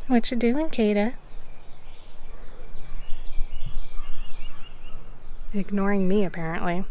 What you doing, Kata? Ignoring me, apparently.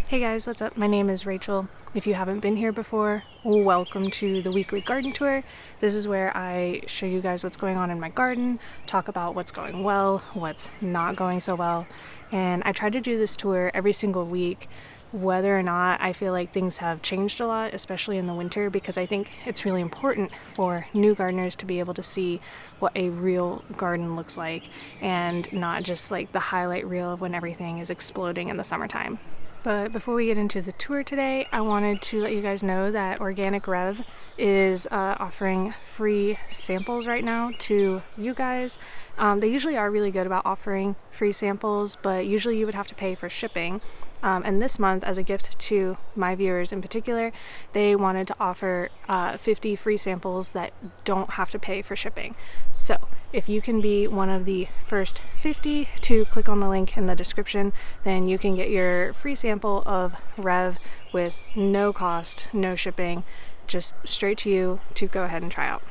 Hey guys, what's up? My name is Rachel. If you haven't been here before, welcome to the weekly garden tour. This is where I show you guys what's going on in my garden, talk about what's going well, what's not going so well, and I try to do this tour every single week, whether or not I feel like things have changed a lot, especially in the winter, because I think it's really important for new gardeners to be able to see what a real garden looks like and not just like the highlight reel of when everything is exploding in the summertime. But before we get into the tour today, I wanted to let you guys know that Organic Rev is offering free samples right now to you guys. They usually are really good about offering free samples, but usually you would have to pay for shipping. And this month, as a gift to my viewers in particular, they wanted to offer 50 free samples that don't have to pay for shipping. So if you can be one of the first 50 to click on the link in the description, then you can get your free sample of Rev with no cost, no shipping, just straight to you to go ahead and try out.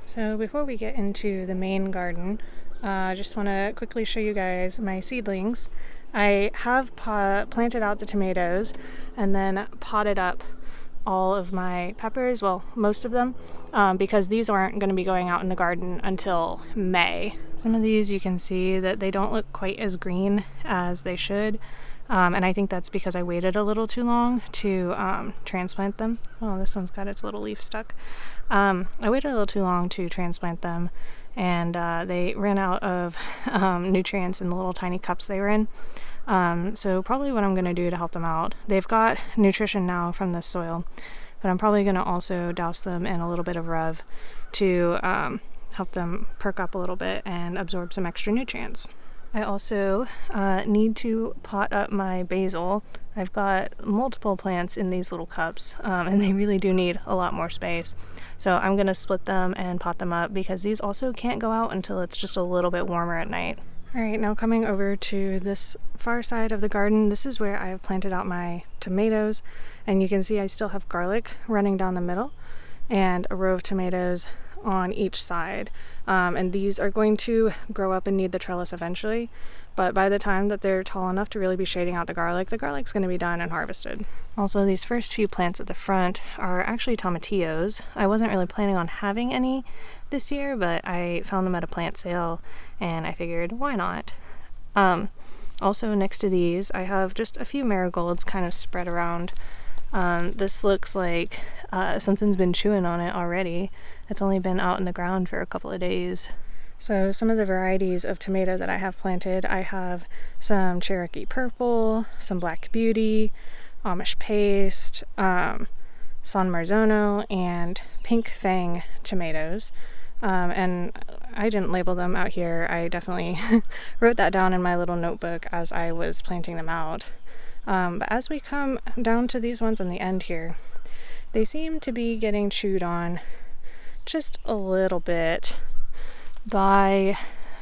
So before we get into the main garden, I just want to quickly show you guys my seedlings. I have planted out the tomatoes and then potted up all of my peppers, well, most of them, because these aren't going to be going out in the garden until May. Some of these you can see that they don't look quite as green as they should, and I think that's because I waited a little too long to transplant them. Oh, this one's got its little leaf stuck. I waited a little too long to transplant them, and they ran out of nutrients in the little tiny cups they were in. So probably what I'm going to do to help them out, they've got nutrition now from this soil, but I'm probably going to also douse them in a little bit of Rev to help them perk up a little bit and absorb some extra nutrients. I also need to pot up my basil. I've got multiple plants in these little cups, and they really do need a lot more space. So I'm going to split them and pot them up because these also can't go out until it's just a little bit warmer at night. Alright, now coming over to this far side of the garden, this is where I have planted out my tomatoes, and you can see I still have garlic running down the middle and a row of tomatoes on each side, and these are going to grow up and need the trellis eventually, but by the time that they're tall enough to really be shading out the garlic's going to be done and harvested. Also, these first few plants at the front are actually tomatillos. I wasn't really planning on having any this year, but I found them at a plant sale and I figured, why not? Also next to these I have just a few marigolds kind of spread around. This looks like something's been chewing on it already. It's only been out in the ground for a couple of days. So some of the varieties of tomato that I have planted, I have some Cherokee Purple, some Black Beauty, Amish Paste, San Marzano, and Pink Fang tomatoes. And I didn't label them out here. I definitely wrote that down in my little notebook as I was planting them out. But as we come down to these ones on the end here, they seem to be getting chewed on just a little bit by,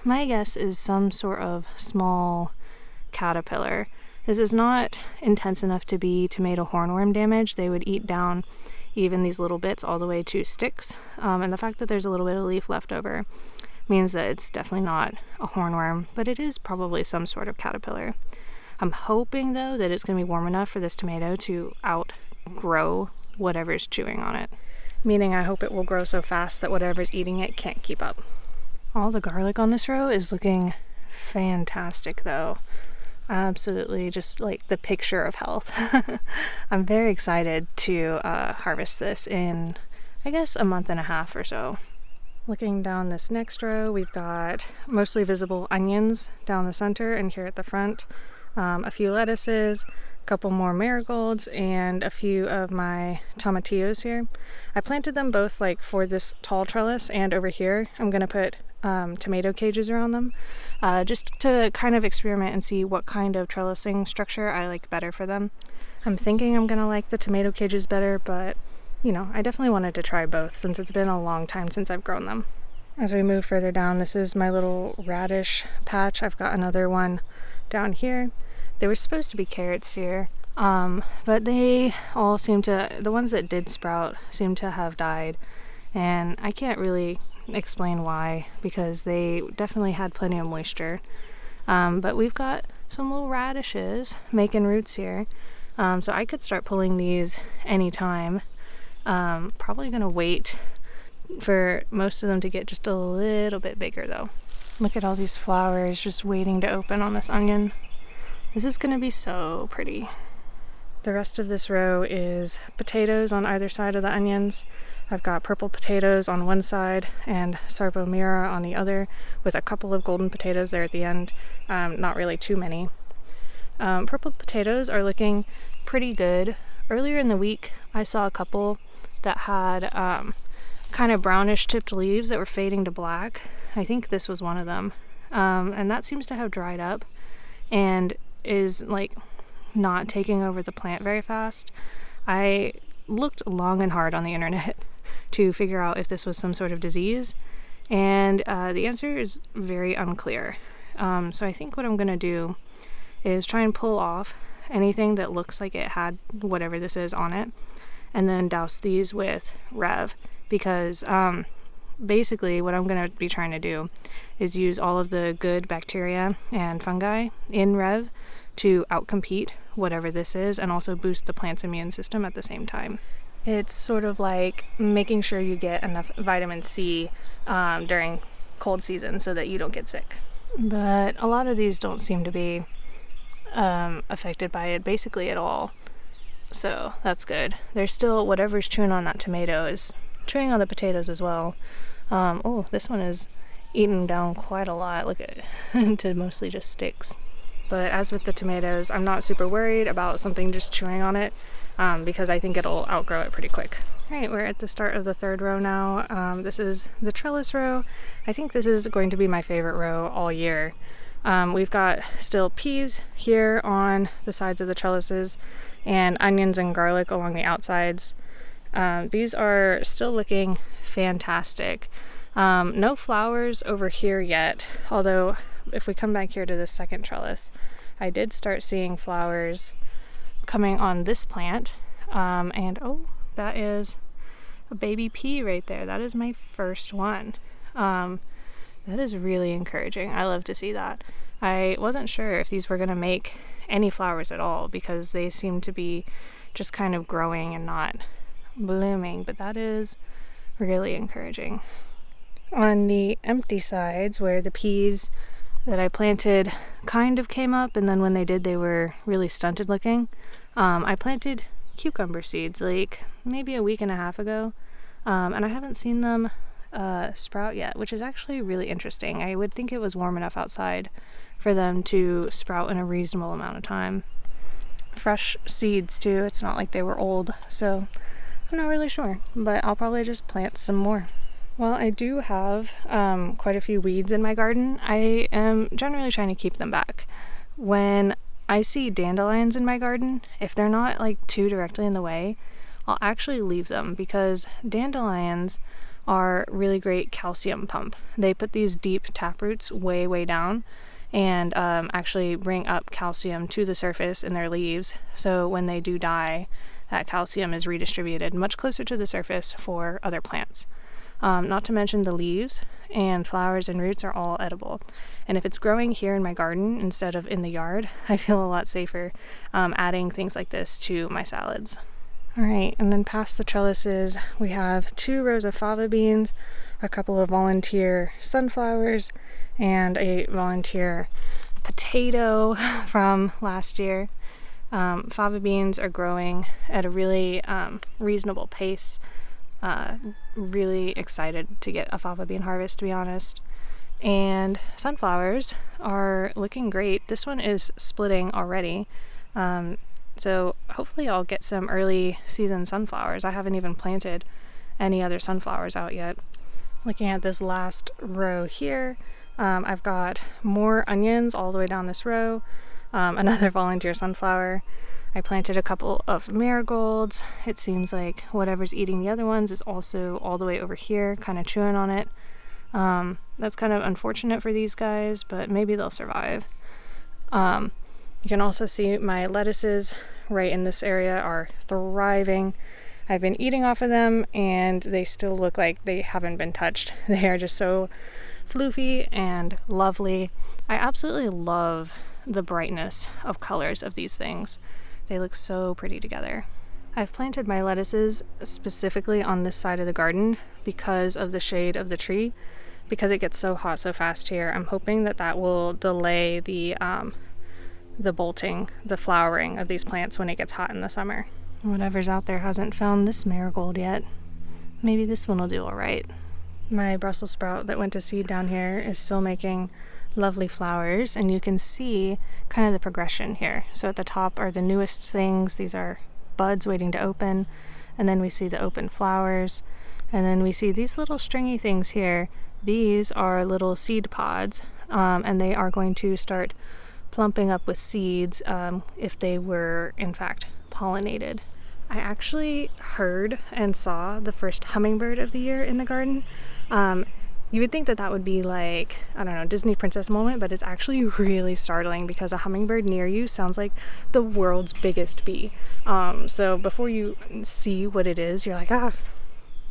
my guess is some sort of small caterpillar. This is not intense enough to be tomato hornworm damage. They would eat down even these little bits all the way to sticks, and the fact that there's a little bit of leaf left over means that it's definitely not a hornworm, but it is probably some sort of caterpillar. I'm hoping though that it's going to be warm enough for this tomato to outgrow whatever's chewing on it, meaning I hope it will grow so fast that whatever's eating it can't keep up. All the garlic on this row is looking fantastic though. Absolutely just like the picture of health. I'm very excited to harvest this in, I guess, a month and a half or so. Looking down this next row, we've got mostly visible onions down the center and here at the front, a few lettuces, a couple more marigolds, and a few of my tomatillos here. I planted them both like for this tall trellis, and over here I'm going to put tomato cages around them, just to kind of experiment and see what kind of trellising structure I like better for them. I'm thinking I'm gonna like the tomato cages better, but you know, I definitely wanted to try both since it's been a long time since I've grown them. As we move further down, this is my little radish patch. I've got another one down here. There were supposed to be carrots here, but they all seem to, the ones that did sprout seem to have died, and I can't really explain why, because they definitely had plenty of moisture. But we've got some little radishes making roots here, so I could start pulling these anytime. Probably gonna wait for most of them to get just a little bit bigger though. Look at all these flowers just waiting to open on this onion. This is gonna be so pretty. The rest of this row is potatoes on either side of the onions. I've got purple potatoes on one side and Sarpomira on the other, with a couple of golden potatoes there at the end. Not really too many. Purple potatoes are looking pretty good. Earlier in the week, I saw a couple that had kind of brownish tipped leaves that were fading to black. I think this was one of them. And that seems to have dried up and is like not taking over the plant very fast. I looked long and hard on the internet to figure out if this was some sort of disease, and the answer is very unclear. So I think what I'm gonna do is try and pull off anything that looks like it had whatever this is on it, and then douse these with Rev, because basically what I'm going to be trying to do is use all of the good bacteria and fungi in Rev to outcompete whatever this is, and also boost the plant's immune system at the same time. It's sort of like making sure you get enough vitamin C during cold season so that you don't get sick. But a lot of these don't seem to be affected by it basically at all, so that's good. There's still whatever's chewing on that tomato is chewing on the potatoes as well. Oh, this one is eaten down quite a lot. Look at it, to mostly just sticks. But as with the tomatoes, I'm not super worried about something just chewing on it, because I think it'll outgrow it pretty quick. All right, we're at the start of the third row now. This is the trellis row. I think this is going to be my favorite row all year. We've got still peas here on the sides of the trellises, and onions and garlic along the outsides. These are still looking fantastic. No flowers over here yet, although if we come back here to the second trellis, I did start seeing flowers coming on this plant. And oh, that is a baby pea right there. That is my first one. That is really encouraging. I love to see that. I wasn't sure if these were going to make any flowers at all, because they seem to be just kind of growing and not blooming, but that is really encouraging. On the empty sides, where the peas that I planted kind of came up, and then when they did, they were really stunted looking, I planted cucumber seeds like maybe a week and a half ago, and I haven't seen them sprout yet, which is actually really interesting. I would think it was warm enough outside for them to sprout in a reasonable amount of time. Fresh seeds too, it's not like they were old, so I'm not really sure, but I'll probably just plant some more. Well, I do have quite a few weeds in my garden. I am generally trying to keep them back. When I see dandelions in my garden, if they're not like too directly in the way, I'll actually leave them, because dandelions are really great calcium pump. They put these deep taproots way down and actually bring up calcium to the surface in their leaves, so when they do die, that calcium is redistributed much closer to the surface for other plants. Not to mention the leaves and flowers and roots are all edible. And if it's growing here in my garden instead of in the yard, I feel a lot safer adding things like this to my salads. All right, and then past the trellises, we have 2 rows of fava beans, a couple of volunteer sunflowers, and a volunteer potato from last year. Fava beans are growing at a really reasonable pace. Really excited to get a fava bean harvest, to be honest. And sunflowers are looking great. This one is splitting already, so hopefully I'll get some early season sunflowers. I haven't even planted any other sunflowers out yet. Looking at this last row here, I've got more onions all the way down this row, another volunteer sunflower. I planted a couple of marigolds. It seems like whatever's eating the other ones is also all the way over here, kind of chewing on it. That's kind of unfortunate for these guys, but maybe they'll survive. You can also see my lettuces right in this area are thriving. I've been eating off of them and they still look like they haven't been touched. They are just so floofy and lovely. I absolutely love the brightness of colors of these things. They look so pretty together. I've planted my lettuces specifically on this side of the garden because of the shade of the tree, because it gets so hot so fast here. I'm hoping that that will delay the bolting, the flowering of these plants when it gets hot in the summer. Whatever's out there hasn't found this marigold yet. Maybe this one will do all right. My Brussels sprout that went to seed down here is still making lovely flowers, and you can see kind of the progression here. So at the top are the newest things. These are buds waiting to open, and then we see the open flowers, and then we see these little stringy things here. These are little seed pods, and they are going to start plumping up with seeds if they were in fact pollinated. I actually heard and saw the first hummingbird of the year in the garden. You would think that that would be like, I don't know, Disney princess moment, but it's actually really startling because a hummingbird near you sounds like the world's biggest bee. So before you see what it is, you're like, ah.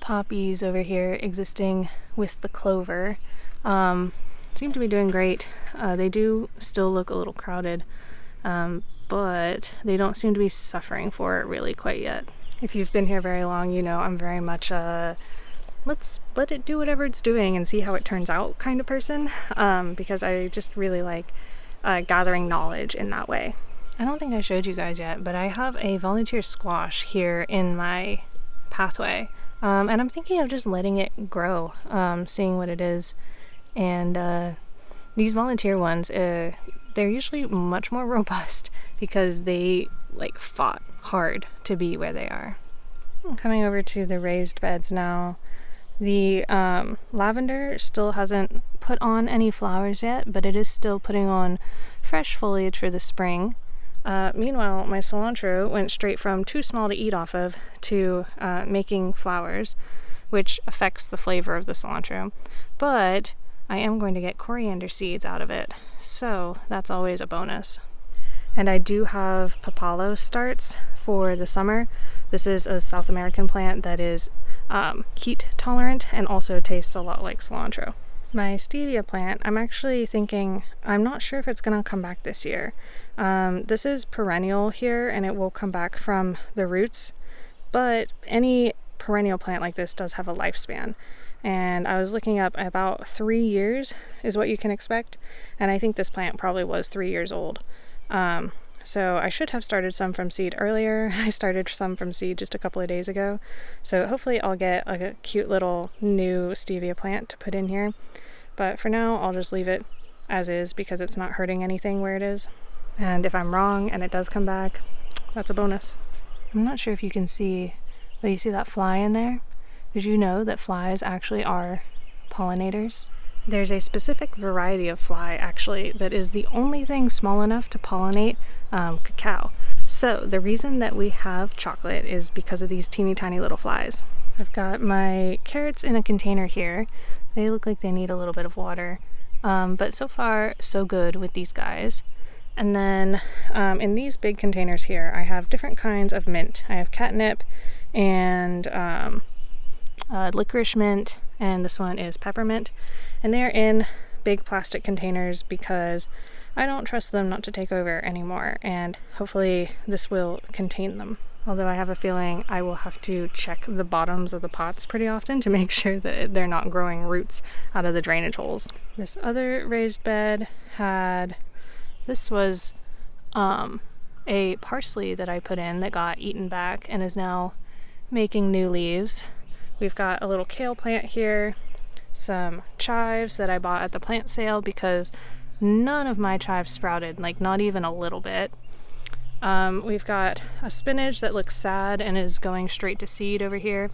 Poppies over here existing with the clover seem to be doing great. They do still look a little crowded, but they don't seem to be suffering for it really quite yet. If you've been here very long, you know I'm very much let's let it do whatever it's doing and see how it turns out kind of person, because I just really like gathering knowledge in that way. I don't think I showed you guys yet, but I have a volunteer squash here in my pathway, and I'm thinking of just letting it grow, seeing what it is. And these volunteer ones, they're usually much more robust because they like fought hard to be where they are. Coming over to the raised beds now. The lavender still hasn't put on any flowers yet, but it is still putting on fresh foliage for the spring. Meanwhile, my cilantro went straight from too small to eat off of to making flowers, which affects the flavor of the cilantro. But I am going to get coriander seeds out of it, so that's always a bonus. And I do have papalo starts for the summer. This is a South American plant that is heat tolerant and also tastes a lot like cilantro. My stevia plant, I'm actually thinking, I'm not sure if it's going to come back this year. This is perennial here and it will come back from the roots, but any perennial plant like this does have a lifespan. And I was looking up, about 3 years is what you can expect, and I think this plant probably was 3 years old. So I should have started some from seed earlier. I started some from seed just a couple of days ago. So hopefully I'll get like a cute little new stevia plant to put in here. But for now, I'll just leave it as is because it's not hurting anything where it is. And if I'm wrong and it does come back, that's a bonus. I'm not sure if you can see, but you see that fly in there? Did you know that flies actually are pollinators? There's a specific variety of fly, actually, that is the only thing small enough to pollinate cacao. So the reason that we have chocolate is because of these teeny tiny little flies. I've got my carrots in a container here. They look like they need a little bit of water, but so far so good with these guys. And then in these big containers here, I have different kinds of mint. I have catnip and licorice mint, and this one is peppermint, and they're in big plastic containers because I don't trust them not to take over anymore, and hopefully this will contain them. Although I have a feeling I will have to check the bottoms of the pots pretty often to make sure that they're not growing roots out of the drainage holes. This other raised bed this was a parsley that I put in that got eaten back and is now making new leaves. We've got a little kale plant here, some chives that I bought at the plant sale because none of my chives sprouted, like not even a little bit. We've got a spinach that looks sad and is going straight to seed over here,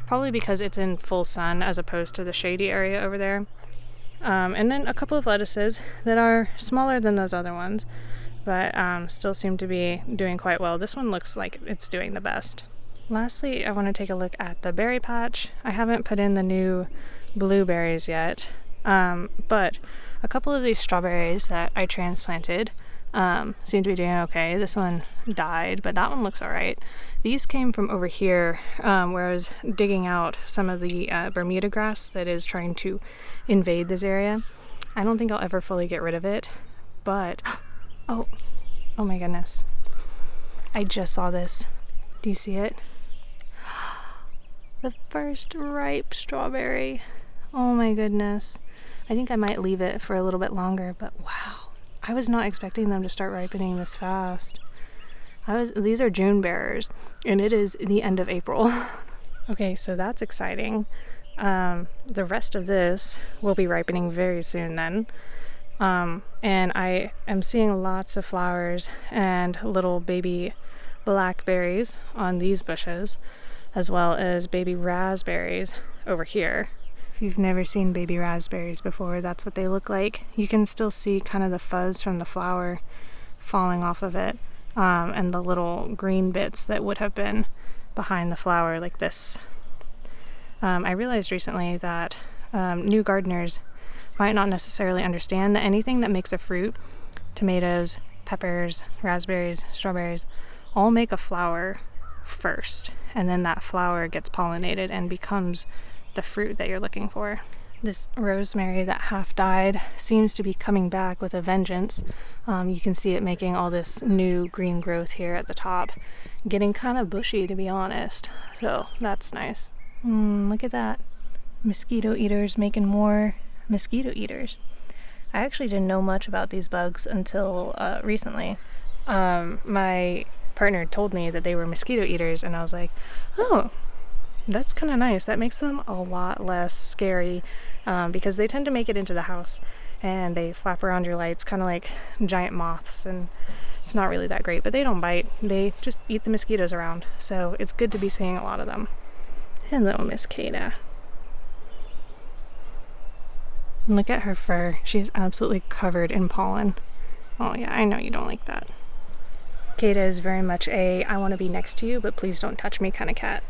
probably because it's in full sun as opposed to the shady area over there. And then a couple of lettuces that are smaller than those other ones, but still seem to be doing quite well. This one looks like it's doing the best. Lastly, I want to take a look at the berry patch. I haven't put in the new blueberries yet, but a couple of these strawberries that I transplanted seem to be doing okay. This one died, but that one looks all right. These came from over here, where I was digging out some of the Bermuda grass that is trying to invade this area. I don't think I'll ever fully get rid of it, but oh my goodness. I just saw this. Do you see it? The first ripe strawberry. Oh my goodness. I think I might leave it for a little bit longer, but wow. I was not expecting them to start ripening this fast. These are June bearers, and it is the end of April. Okay, so that's exciting. The rest of this will be ripening very soon then. And I am seeing lots of flowers and little baby blackberries on these bushes, as well as baby raspberries over here. If you've never seen baby raspberries before, that's what they look like. You can still see kind of the fuzz from the flower falling off of it, and the little green bits that would have been behind the flower like this. I realized recently that new gardeners might not necessarily understand that anything that makes a fruit, tomatoes, peppers, raspberries, strawberries, all make a flower first, and then that flower gets pollinated and becomes the fruit that you're looking for. This rosemary that half died seems to be coming back with a vengeance. You can see it making all this new green growth here at the top, getting kind of bushy, to be honest, so that's nice. Look at that. Mosquito eaters making more mosquito eaters. I actually didn't know much about these bugs until recently. My partner told me that they were mosquito eaters, and I was like, oh, that's kind of nice. That makes them a lot less scary, because they tend to make it into the house and they flap around your lights kind of like giant moths, and it's not really that great, but they don't bite. They just eat the mosquitoes around, so it's good to be seeing a lot of them. Hello, Miss Kada. Look at her fur. She's absolutely covered in pollen. Oh yeah, I know you don't like that. Kada is very much a I want to be next to you, but please don't touch me kind of cat.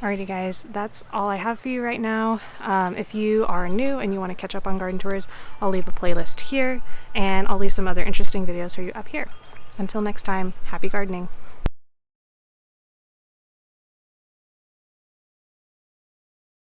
Alrighty guys, that's all I have for you right now. If you are new and you want to catch up on garden tours, I'll leave a playlist here, and I'll leave some other interesting videos for you up here. Until next time, happy gardening.